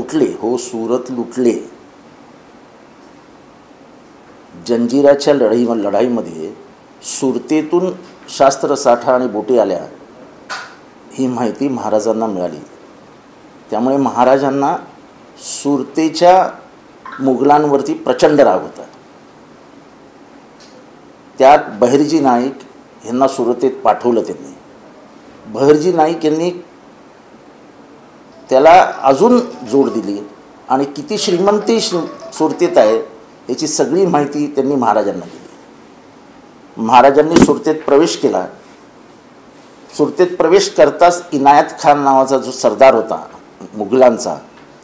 लुटले, हो सुरत लुटले. जंजिराच्या लढाईमध्ये सुरतेतून शास्त्रसाठा आणि बोटी आल्या ही माहिती महाराजांना मिळाली. त्यामुळे महाराजांना सुरतेच्या मुघलांवरती प्रचंड राग होता. त्यात बहिर्जी नाईक यांना सुरतेत पाठवलं त्यांनी. बहिर्जी नाईक यांनी त्याला अजून जोड दिली आणि किती श्रीमंती सुरतेत आहे याची सगळी माहिती त्यांनी महाराजांना दिली. महाराजांनी सुरतेत प्रवेश केला. सुरतेत प्रवेश करताच इनायत खान नावाचा जो सरदार होता मुघलांचा,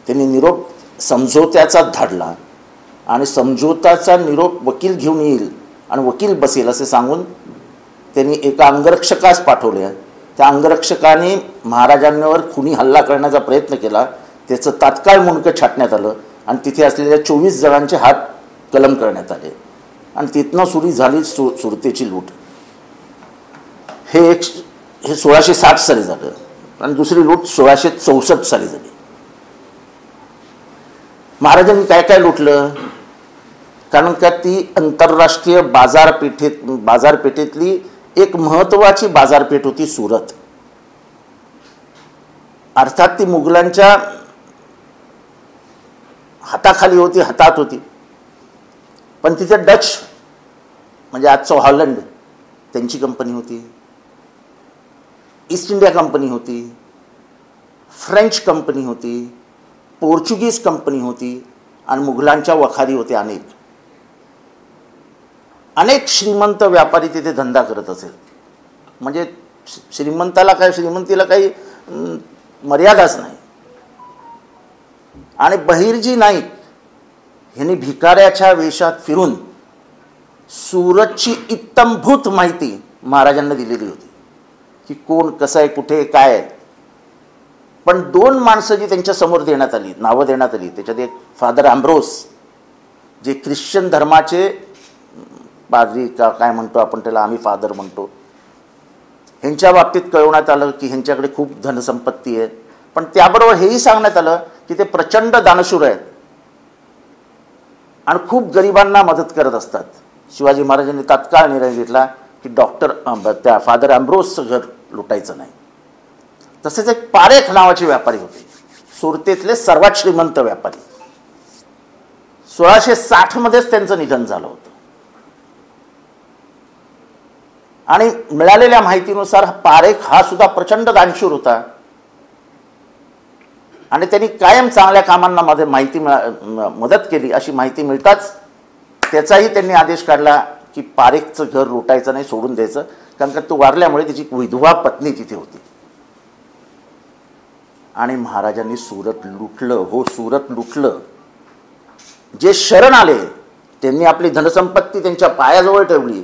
त्यांनी निरोप समझोत्याचा धाडला आणि समझोताचा निरोप वकील घेऊन येईल आणि वकील बसेल असे सांगून त्यांनी एका अंगरक्षकास पाठवले. त्या अंगरक्षकाने महाराजांवर खुनी हल्ला करण्याचा प्रयत्न केला. त्याचं तात्काळ मुंडकं छाटण्यात आलं आणि तिथे असलेल्या 24 जणांचे हात कलम करण्यात आले आणि तिथनं सुरू झाली सुरतेची लूट. हे 1660 साली झालं आणि दुसरी लूट 1664 साली झाली. महाराजांनी काय काय लुटलं? कारण का ती आंतरराष्ट्रीय बाजारपेठेतली एक महत्त्वाची बाजारपेठ होती सुरत. अर्थात ती मुघलांच्या हाताखाली होती, हातात होती, पण तिथे डच म्हणजे आजचं हॉलंड त्यांची कंपनी होती, ईस्ट इंडिया कंपनी होती, फ्रेंच कंपनी होती, पोर्चुगीज कंपनी होती आणि मुघलांच्या वखारी होते. अनेक श्रीमंत व्यापारी तिथे धंदा करत असेल. म्हणजे श्रीमंतीला काही मर्यादाच नाही. आणि बहिर्जी नाईक यांनी भिकाऱ्याच्या वेशात फिरून सुरतची इत्तमभूत माहिती महाराजांना दिलेली होती की कोण कसं आहे, कुठे काय आहे. पण 2 माणसं जी त्यांच्या समोर देण्यात आली, नावं देण्यात आली, त्याच्यात एक फादर अँब्रोस जे ख्रिश्चन धर्माचे पादरी का काय म्हणतो आपण त्याला, आम्ही फादर म्हणतो, ह्यांच्या बाबतीत कळवण्यात आलं की ह्यांच्याकडे खूप धनसंपत्ती आहे. पण त्याबरोबर हेही सांगण्यात आलं की ते प्रचंड दानशूर आहेत आणि खूप गरिबांना मदत करत असतात. शिवाजी महाराजांनी तात्काळ निर्णय घेतला की त्या फादर अँब्रोसचं घर लुटायचं नाही. तसेच एक पारेख नावाचे व्यापारी होते, सुरतेतले सर्वात श्रीमंत व्यापारी. 1660 मध्येच त्यांचं निधन झालं होतं. आणि मिळालेल्या माहितीनुसार पारेख हा सुद्धा प्रचंड दानशूर होता आणि त्यांनी कायम चांगल्या कामांना मदत केली अशी माहिती मिळताच त्याचाही त्यांनी आदेश काढला की पारेखचं घर लुटायचं नाही, सोडून द्यायचं. कारण का तो वारल्यामुळे त्याची विधवा पत्नी तिथे होती. आणि महाराजांनी सुरत लुटलं, हो सुरत लुटलं. जे शरण आले त्यांनी आपली धनसंपत्ती त्यांच्या पायाजवळ ठेवली,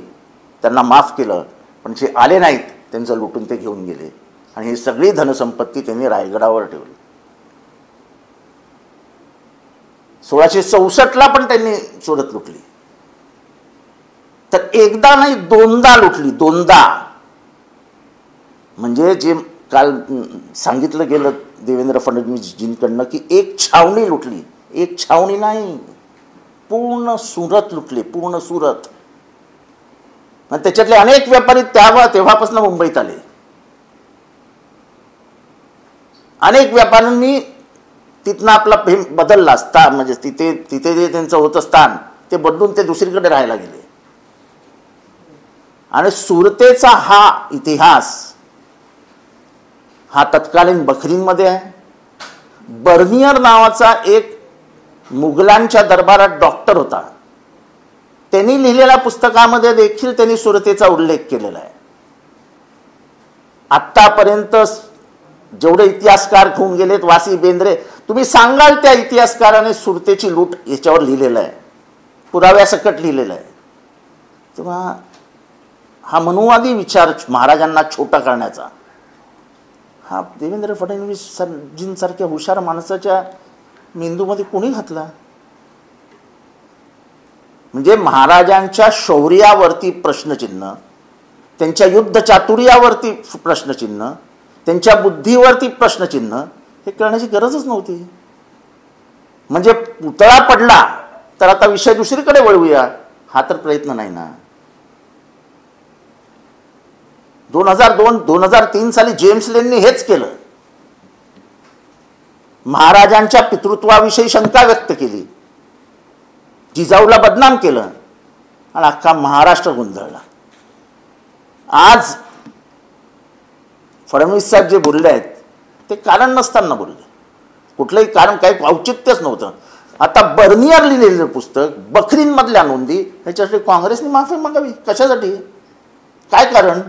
त्यांना माफ केलं. पण जे आले नाहीत त्यांचं लुटून ते घेऊन गेले आणि ही सगळी धनसंपत्ती त्यांनी रायगडावर ठेवली. 1664ला पण त्यांनी सुरत लुटली. तर एकदा नाही 2दा लुटली, 2दा. म्हणजे जे काल सांगितलं गेलं देवेंद्र फडणवीसजींकडनं की एक छावणी लुटली, एक छावणी नाही, पूर्ण सुरत लुटली, पूर्ण सुरत. आणि त्याच्यातले अनेक व्यापारी तेव्हापासून मुंबईत आले. अनेक व्यापाऱ्यांनी तिथनं आपला बदलला स्थान, म्हणजे तिथे जे त्यांचं होतं स्थान ते बदलून ते दुसरीकडे राहायला गेले. आणि सुरतेचा हा इतिहास हा तत्कालीन बखरींमध्ये आहे. बर्नियर नावाचा एक मुघलांच्या दरबारात डॉक्टर होता, त्यांनी लिहिलेल्या पुस्तकामध्ये देखील त्यांनी सुरतेचा उल्लेख केलेला आहे. आत्तापर्यंत जेवढे इतिहासकार होऊन गेलेत, वासी, बेंद्रे, तुम्ही सांगाल त्या इतिहासकाराने सुरतेची लूट याच्यावर लिहिलेलं आहे, पुराव्यासकट लिहिलेलं आहे. तेव्हा हा मनुवादी विचार महाराजांना छोटा करण्याचा हा देवेंद्र फडणवीसजींसारख्या हुशार माणसाच्या मेंदूमध्ये कोणी घातला? म्हणजे महाराजांच्या शौर्यावरती प्रश्नचिन्ह, त्यांच्या युद्ध चातुर्यावरती प्रश्नचिन्ह, त्यांच्या बुद्धीवरती प्रश्नचिन्ह हे करण्याची गरजच नव्हती. म्हणजे पुतळा पडला तर आता विषय दुसरीकडे वळवूया, हा तर प्रयत्न नाही ना. 2002-2003 साली जेम्स लेननी हेच केलं. महाराजांच्या पितृत्वाविषयी शंका व्यक्त केली, जिजाऊला बदनाम केलं आणि अख्खा महाराष्ट्र गोंधळला. आज फडणवीस साहेब जे बोलले आहेत ते कारण नसताना बोलले, कुठलंही कारण काही औचित्यच नव्हतं. आता बर्नियर लिहिलेलं पुस्तक, बखरींमधल्या नोंदी, ह्याच्यासाठी काँग्रेसने माफी मागावी कशासाठी? काय कारण?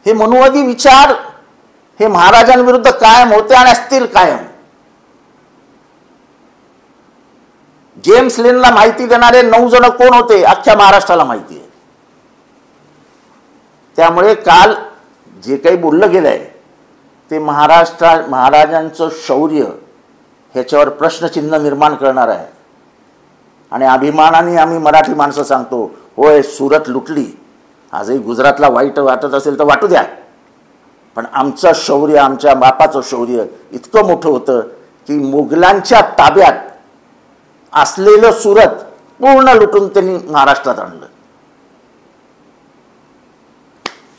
हे मनुवादी विचार हे महाराजांविरुद्ध कायम होते आणि असतील कायम. जेम्स लेनला माहिती देणारे 9 जण कोण होते अख्ख्या महाराष्ट्राला माहिती आहे. त्यामुळे काल जे काही बोललं गेलंय ते महाराजांचं शौर्य ह्याच्यावर प्रश्नचिन्ह निर्माण करणार आहे. आणि अभिमानाने आम्ही मराठी माणसं सांगतो, होय सुरत लुटली, आजही गुजरातला वाईट वाटत असेल तर वाटू द्या, पण आमचं शौर्य, आमच्या बापाचं शौर्य इतकं मोठं होतं की मुघलांच्या ताब्यात असलेलं सुरत पूर्ण लुटून त्यांनी महाराष्ट्रात आणलं.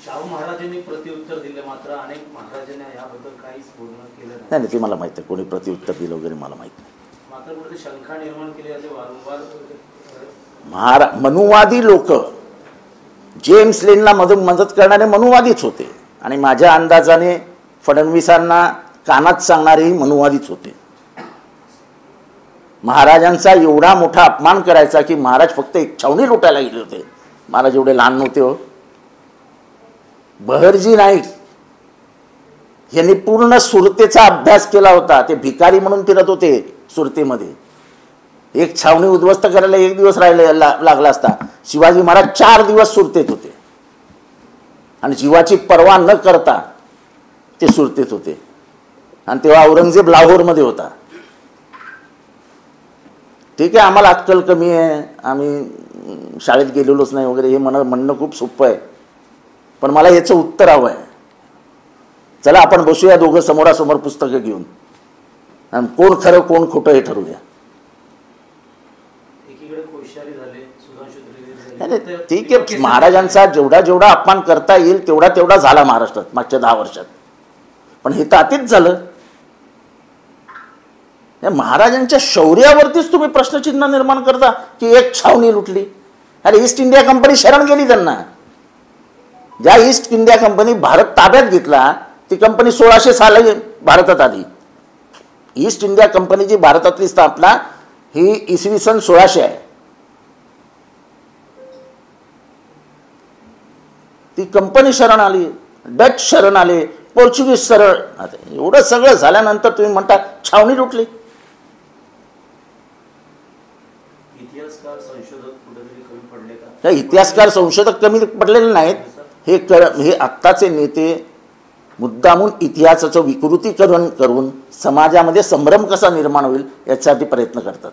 शाहू महाराजांनी प्रत्युत्तर दिले, मात्र अनेक महाराजांनी याबद्दल काहीच बोलणं केलं नाही. ते मला माहिती आहे, कोणी प्रत्युत्तर दिलं वगैरे मला माहिती नाही. मात्र कुठे शंका निर्माण केली असे वारंवार मनुवादी लोक, जेम्स लेनला मदत करणारे मनुवादीच होते आणि माझ्या अंदाजाने फडणवीसांना कानात सांगणारेही मनुवादीच होते. महाराजांचा एवढा मोठा अपमान करायचा की महाराज फक्त एक छावणी लुटायला गेले होते. महाराज एवढे लहान नव्हते हो. बहरजी नाईक यांनी पूर्ण सुरतेचा अभ्यास केला होता. ते भिकारी म्हणून फिरत होते सुरतेमध्ये. एक छावणी उद्ध्वस्त करायला 1 दिवस लागला असता. शिवाजी महाराज 4 दिवस सुरतेत होते आणि जीवाची पर्वा न करता ते सुरतेत होते. आणि तेव्हा औरंगजेब लाहोरमध्ये होता. ठीक आहे, आम्हाला अक्कल कमी आहे, आम्ही शाळेत गेलेलोच नाही वगैरे, हे म्हणणं खूप सोपं आहे, पण मला याचं उत्तर हवं आहे. चला आपण बसूया दोघं समोरासमोर पुस्तकं घेऊन आणि कोण खरं कोण खोटं हे ठरवूया. ठीक आहे, महाराजांचा जेवढा अपमान करता येईल तेवढा झाला महाराष्ट्रात मागच्या 10 वर्षात, पण हे तर अतिच झालं. महाराजांच्या शौर्यावरतीच तुम्ही प्रश्नचिन्ह निर्माण करता की एक छावणी लुटली. अरे ईस्ट इंडिया कंपनी शरण गेली त्यांना. ज्या ईस्ट इंडिया कंपनी भारत ताब्यात घेतला ती कंपनी 1600 साली भारतात आली. ईस्ट इंडिया कंपनीची भारतातली स्थापना ही इसवी सन 1600 आहे. ती कंपनी शरण आली, डच शरण आले, पोर्चुगीज शरण. एवढं सगळं झाल्यानंतर तुम्ही म्हणता छावणी लुटली. इतिहासकार संशोधक कमी पडलेले नाहीत. हे आत्ताचे नेते मुद्दामून इतिहासाचं विकृतीकरण करून समाजामध्ये संभ्रम कसा निर्माण होईल यासाठी प्रयत्न करतात.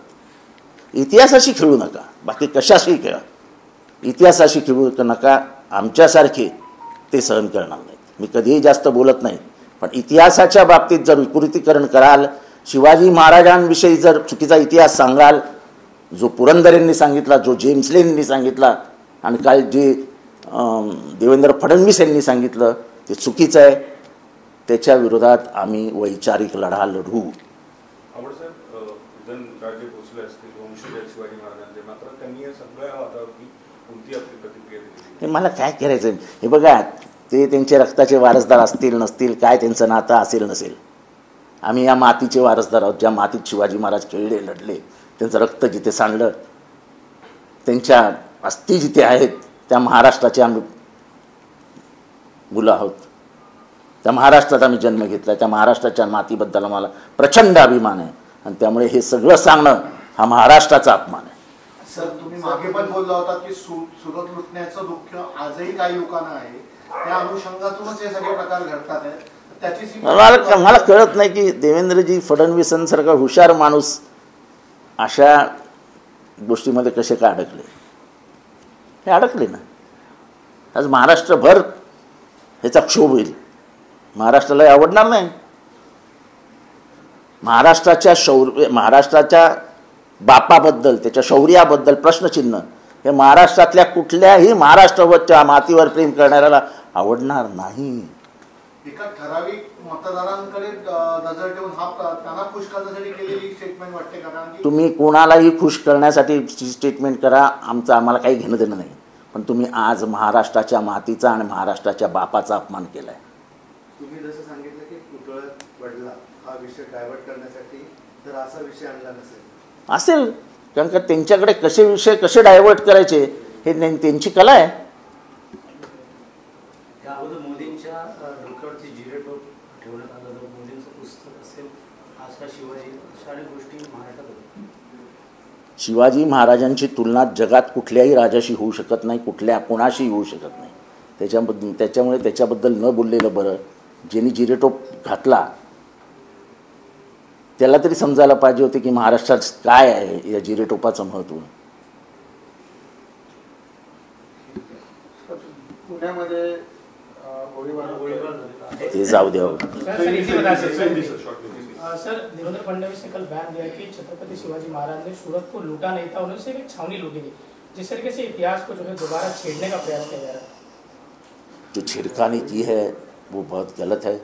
इतिहासाशी खेळू नका, बाकी कशाशी खेळा, इतिहासाशी खेळू नका. आमच्यासारखे ते सहन करणार नाहीत. मी कधीही जास्त बोलत नाही, पण इतिहासाच्या बाबतीत जर विकृतीकरण कराल, शिवाजी महाराजांविषयी जर चुकीचा इतिहास सांगाल, जो पुरंदरेंनी सांगितला, जो जेम्स लेननी सांगितला आणि काय जे देवेंद्र फडणवीस यांनी सांगितलं ते चुकीचं आहे. त्याच्या विरोधात आम्ही वैचारिक लढा लढू. मला काय करायचं? हे बघा, ते त्यांचे रक्ताचे वारसदार असतील नसतील, काय त्यांचं नातं असेल नसेल, आम्ही या मातीचे वारसदार आहोत. ज्या मातीत शिवाजी महाराज खेळले, लढले, त्यांचं रक्त जिथे सांडलं, त्यांच्या अस्थी जिथे आहेत, त्या महाराष्ट्राचे आम्ही मुलं आहोत. त्या महाराष्ट्रात आम्ही जन्म घेतला. त्या महाराष्ट्राच्या मातीबद्दल आम्हाला प्रचंड अभिमान आहे आणि त्यामुळे हे सगळं सांगणं हा महाराष्ट्राचा अपमान आहे. सर, तुम्ही मागे पण बोलला होता की सुरत लुटण्याचं दुःख आजही काही लोकांना आहे. त्या अनुषंगातूनच हे सगळे प्रकार घडतात आहे. त्याची मला कळत नाही की देवेंद्रजी फडणवीसांसारखा हुशार माणूस अशा गोष्टीमध्ये कसे का अडकले. हे अडकले ना. आज महाराष्ट्रभर ह्याचा क्षोभ होईल. महाराष्ट्राला आवडणार नाही. महाराष्ट्राच्या बापाबद्दल, त्याच्या शौर्याबद्दल प्रश्नचिन्ह हे महाराष्ट्रातल्या कुठल्याही महाराष्ट्रावरच्या मातीवर प्रेम करणाऱ्याला आवडणार नाही. एका ठराविक मतदारांकडे नजर ठेवून त्यांना खुश करण्यासाठी केलेली स्टेटमेंट वाटते का? कारण तुम्ही कोणालाही खुश करण्यासाठी स्टेटमेंट करा, आम्हाला काही घेणं देणं नाही, पण तुम्ही आज महाराष्ट्राच्या मातीचा आणि महाराष्ट्राच्या बापाचा अपमान केलाय. तुम्ही जसं सांगितलं की पुतळ्यात पडला हा विषय डायव्हर्ट करण्यासाठी, तर असा विषय आणला असेल, कारण का त्यांच्याकडे विषय कसे डायव्हर्ट करायचे हे त्यांची कला आहे. त्या अगोदर मोदींच्या डोक्यावरती जिरे टोप ठेवण्यात आलं, मोदींचं पुस्तक असेल, आजकाल शिवाजी, अशा अनेक गोष्टी महाराष्ट्रात होत्या. शिवाजी महाराजांची तुलना जगात कुठल्याही राजाशी होऊ शकत नाही, कोणाशी होऊ शकत नाही. त्याच्यामुळे त्याच्याबद्दल न बोललेलं बरं. ज्यांनी जिरेटोप घातला त्याला तरी समजायला पाहिजे होते की महाराष्ट्रात काय आहे या जिरेटोपाचं महत्त्व. पुण्यामध्ये ते जाऊ द्या. सर, देवेंद्र फडणवीस ने कल बयान दिया कि छत्रपति शिवाजी महाराज ने सूरत को लूटा नहीं था, उन्होंने सिर्फ एक छावनी लूटी थी. जिस तरीके से इतिहास को जो है दोबारा छेड़ने का प्रयास किया जा रहा है, जो छिड़कानी की है वो बहुत गलत है.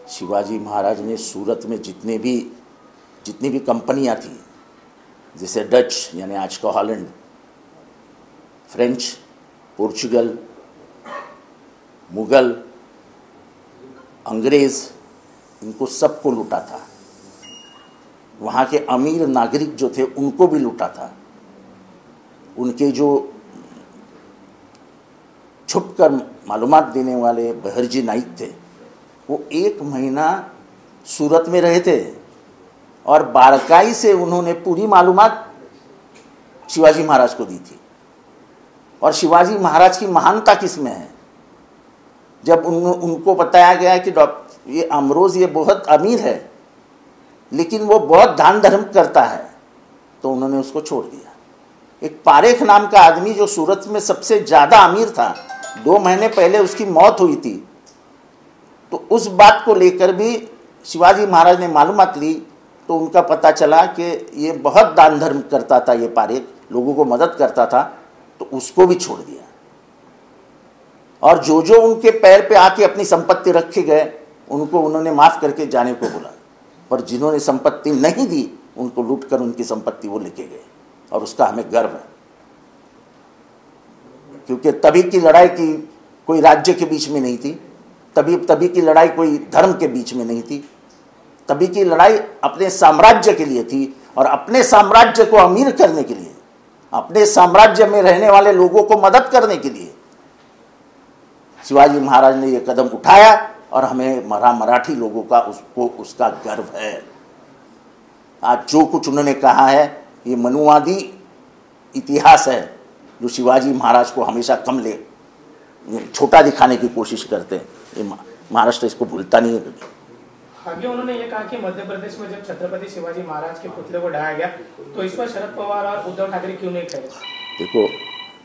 शिवाजी महाराज ने सूरत में जितनी भी कंपनियां थी, जैसे डच यानी आज का हॉलैंड, फ्रेंच, पोर्चुगल, मुगल, अंग्रेज़, इनको सबको लूटा था. वहाँ के अमीर नागरिक जो थे उनको भी लूटा था. उनके जो छुपकर मालूमात देने वाले बहरजी नाइक थे, वो 1 महीना सूरत में रहे थे और बारकाई से उन्होंने पूरी मालूमात शिवाजी महाराज को दी थी. और शिवाजी महाराज की महानता किसमें है? जब उनको बताया गया कि ये अमरोज ये बहुत अमीर है लेकिन वो बहुत दान धर्म करता है, तो उन्होंने उसको छोड़ दिया. एक पारेख नाम का आदमी जो सूरत में सबसे ज़्यादा अमीर था, 2 महीने पहले उसकी मौत हुई थी, तो उस बात को लेकर भी शिवाजी महाराज ने मालूमात ली, तो उनका पता चला कि ये बहुत दान धर्म करता था, ये पारेख लोगों को मदद करता था, तो उसको भी छोड़ दिया. और जो उनके पैर पे आके अपनी संपत्ति रखे गए उनको उन्होंने माफ़ करके जाने को बोला, पर जिन्होंने संपत्ति नहीं दी उनको लूटकर उनकी संपत्ति वो लेके गए, और उसका हमें गर्व है. क्योंकि तभी की लड़ाई की कोई राज्य के बीच में नहीं थी, तभी की लड़ाई कोई धर्म के बीच में नहीं थी, तभी की लड़ाई अपने साम्राज्य के लिए थी, और अपने साम्राज्य को अमीर करने के लिए, अपने साम्राज्य में रहने वाले लोगों को मदद करने के लिए शिवाजी महाराज ने ये कदम उठाया, और हमें मराठी लोगों का उसका गर्व है. आज जो कुछ उन्होंने कहा है ये मनुवादी इतिहास है, जो शिवाजी महाराज को हमेशा छोटा दिखाने की कोशिश करते हैं. ये महाराष्ट्र इसको भूलता नहीं है. आगे उन्होंने ये कहा कि मध्य प्रदेश में जब छत्रपति शिवाजी महाराज के पुतले को ढाया गया तो इस पर शरद पवार और उद्धव ठाकरे क्यों नहीं खड़े? देखो,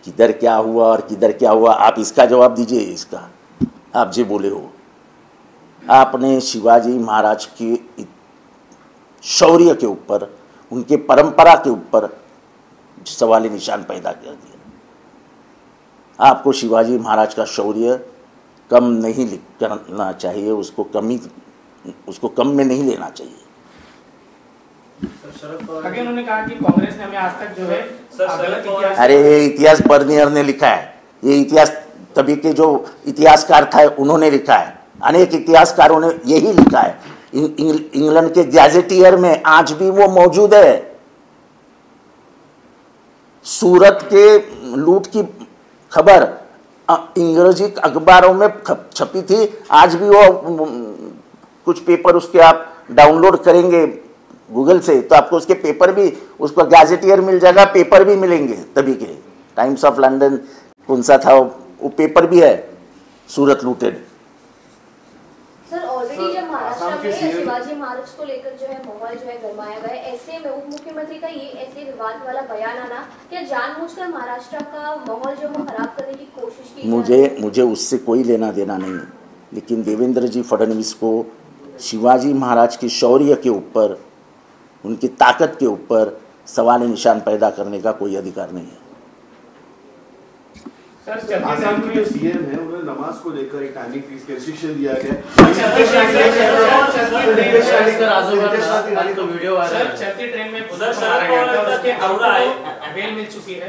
किधर क्या हुआ और किधर क्या हुआ, आप इसका जवाब दीजिए. इसका आप जो बोले हो, आपने शिवाजी महाराज के शौर्य के ऊपर, उनके परंपरा के ऊपर सवाली निशान पैदा कर दिया. आपको शिवाजी महाराज का शौर्य कम नहीं करना चाहिए, उसको कम में नहीं लेना चाहिए. आगे उन्होंने कहा कि कांग्रेस ने हमें आज तक जो है गलत इतिहास, अरे ये इतिहास बर्नियर ने लिखा है, ये इतिहास तभी के जो इतिहासकार था उन्होंने लिखा है. अनेक इतिहासकारों ने यही लिखा है. इंग्लैंड के गैजेटियर में आज भी वो मौजूद है. सूरत के लूट की खबर अंग्रेजी अखबारों में छपी थी. आज भी वो कुछ पेपर उसके आप डाउनलोड करेंगे गूगल से तो आपको उसके पेपर भी, उसका गैजेटियर मिल जाएगा, पेपर भी मिलेंगे. तभी के टाइम्स ऑफ लंदन कौन सा था वो पेपर भी है, सूरत लूटेड. सर, ऑलरेडी जब महाराष्ट्र में शिवाजी महाराज को लेकर जो है माहौल जो है गरमाया गया है, ऐसे में उप मुख्यमंत्री का ये ऐसे विवाद वाला बयान आना, क्या जानबूझकर महाराष्ट्र का माहौल जो है खराब करने की कोशिश की? मुझे उससे कोई लेना देना नहीं, लेकिन देवेंद्र जी फडणवीस को शिवाजी महाराज के शौर्य के ऊपर, उनकी ताकत के ऊपर सवाल निशान पैदा करने का कोई अधिकार नहीं है। आसाम के जो सीएम है उन्होंने नमाज को लेकर एक टाइमिंग फीस का रिस्ट्रिक्शन दिया गया। वीडियो सर चलती ट्रेन में उधर बेल मिल चुकी है।